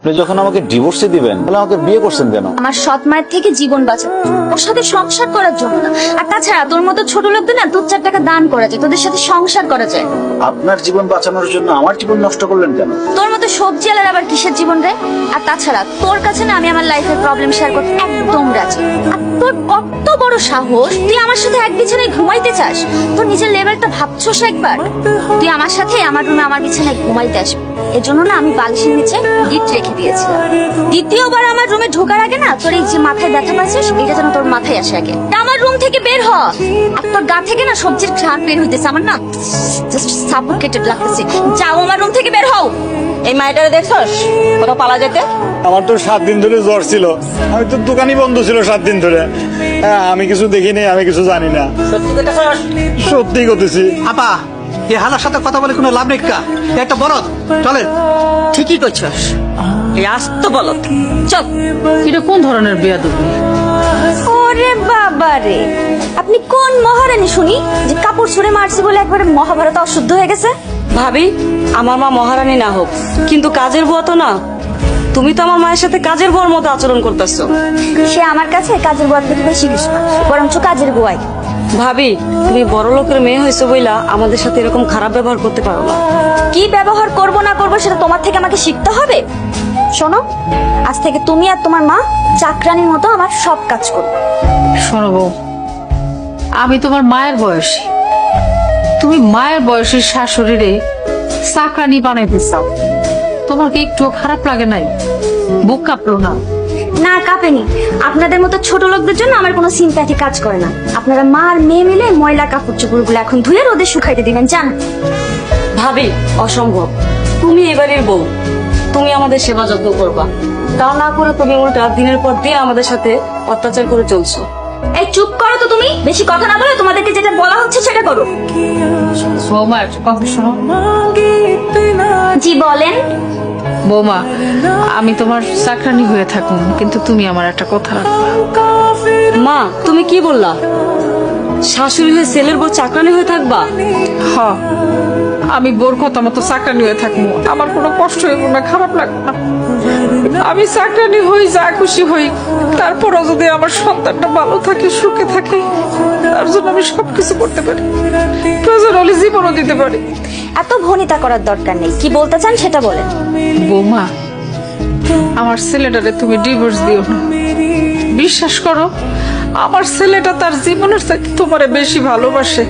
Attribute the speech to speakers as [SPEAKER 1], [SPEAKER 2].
[SPEAKER 1] আপনি যখন আমাকে ডিভোর্সে দিবেন তাহলে আমাকে বিয়ে করছেন কেন?
[SPEAKER 2] আমার সৎ মায়ের থেকে জীবন বাঁচাতে, ওর সাথে সংসার করার জন্য না। আর তাছাড়া তোর মতো ছোট লোকদের না 2-4 টাকা দান করা যায়, তোদের সাথে সংসার করা যায়।
[SPEAKER 1] আপনার জীবন বাঁচানোর জন্য আমার জীবন নষ্ট করলেন কেন?
[SPEAKER 2] তোর মতো সবজি আলার আবার কিসের জীবন রে? আর তাছাড়া তোর কাছে না আমি আমার লাইফের প্রবলেম শেয়ার করতে একদম রাজি। আর তোর কত বড় সাহস, তুই আমার সাথে এক বিছানায় ঘুমাইতে চাস? তোর নিজের লেভেলটা ভাবছোস একবার? তুই আমার সাথে আমার রুমে আমার বিছানায় ঘুমাইতে আসবি, এজন্য না আমি বালিশের নিচে গিট রেখে দিয়েছিলাম। দ্বিতীয়বার আমার রুমে ঢোকার আগে না তোর এই যে মাথায় ব্যথা পাচ্ছিস, এটা যেন তোর মাথায় আসে আগে। আমার রুম থেকে বের হ। আর তোর গা থেকে না সবজির ঘ্রাণ বের হইতেছে, আমার না জাস্ট সাফোকেটেড লাগতেছে। যাও আমার রুম থেকে বের হও।
[SPEAKER 3] এই মাইটারে দেখছস কোথাও পালা যেতে?
[SPEAKER 4] আমার তো 7 দিন ধরে জ্বর ছিল, আমি তো দোকানই বন্ধ ছিল 7 দিন ধরে। হ্যাঁ, আমি কিছু দেখিনি, আমি কিছু জানি না।
[SPEAKER 3] সত্যি দেখছস?
[SPEAKER 4] সত্যি করতেছি।
[SPEAKER 5] আপা, এ হালার সাথে কথা বলে কোনো লাভ নেই কা, এ একটা বলদ। চলেন।
[SPEAKER 3] ঠিকই করছস, এই আস্ত বলত। চল।
[SPEAKER 6] এটা কোন ধরনের বেয়াদবি?
[SPEAKER 2] ওরে বাবা রে, আপনি কোন মহারানী শুনি যে কাপড় ছুঁড়ে মারছে বলে একবারে মহাভারত অশুদ্ধ হয়ে গেছে?
[SPEAKER 3] ভাবি, আমার মা মহারানী না হোক, কিন্তু কাজের বুয়া তো না। তুমি তো আমার মায়ের সাথে কাজের বুয়ার মতো আচরণ করতেছো।
[SPEAKER 2] সে আমার কাছে কাজের বুয়া থেকে বেশি কিছু না, বরঞ্চ কাজের বুয়াই।
[SPEAKER 3] ভাবি, তুমি বড় লোকের মেয়ে হয়েছো বইলা আমাদের সাথে এরকম খারাপ ব্যবহার করতে পারো না।
[SPEAKER 2] কি ব্যবহার করব না করব সেটা তোমার থেকে আমাকে শিখতে হবে। শোনো, আজ থেকে তুমি আর তোমার মা চাকরানির মতো আমার সব কাজ করবে।
[SPEAKER 6] শোনো বউ, আমি তোমার মায়ের বয়সী, তুমি মায়ের বয়সের শাশুড়িরে চাকরানি বানাইতে চাও, তোমার কি একটু খারাপ লাগে নাই? বুক কাঁপলো না?
[SPEAKER 2] না কাঁপেনি। আপনাদের মতো ছোট লোকদের জন্য আমার কোনো সিম্প্যাথি কাজ করে না। আপনারা মা আর মেয়ে মিলে ময়লা কাপড় চোপড়গুলো এখন ধুয়ে রোদে শুকাইতে দিবেন, জান?
[SPEAKER 3] ভাবি, অসম্ভব। তুমি এবারের বউ, তুমি আমাদের সেবা যত্ন করবা, তা না করে তুমি উল্টা দিনের পর দিন আমাদের সাথে অত্যাচার করে চলছো।
[SPEAKER 2] এই চুপ করো তো, তুমি বেশি কথা না বলে তোমাদেরকে যেটা বলা হচ্ছে সেটা করো।
[SPEAKER 6] বৌমা একটা কথা শোনো।
[SPEAKER 2] জি বলেন।
[SPEAKER 6] বৌমা, আমি তোমার চাকরানি হয়ে থাকুন, কিন্তু তুমি আমার একটা কথা রাখবা।
[SPEAKER 3] মা, তুমি কি বললা? শাশুড়ি হয়ে ছেলের বউ চাকরানি হয়ে থাকবা?
[SPEAKER 6] হ, আমি বোর কথা মতো চাকরানি হয়ে থাকবো, আমার কোনো কষ্ট হইব না, খারাপ লাগবে না। আমি চাকরানি হই, যা খুশি হই, তারপরও যদি আমার সন্তানটা ভালো থাকে, সুখে থাকে, তার জন্য আমি সবকিছু করতে পারি, প্রয়োজন হলে জীবনও দিতে পারি।
[SPEAKER 2] এত ভনিতা করার দরকার নেই, কি বলতে চান সেটা বলেন।
[SPEAKER 6] বৌমা, আমার ছেলেটারে তুমি ডিভোর্স দিও না। বিশ্বাস করো, আমার ছেলেটা তার জীবনের চাইতে তোমারে বেশি ভালোবাসে।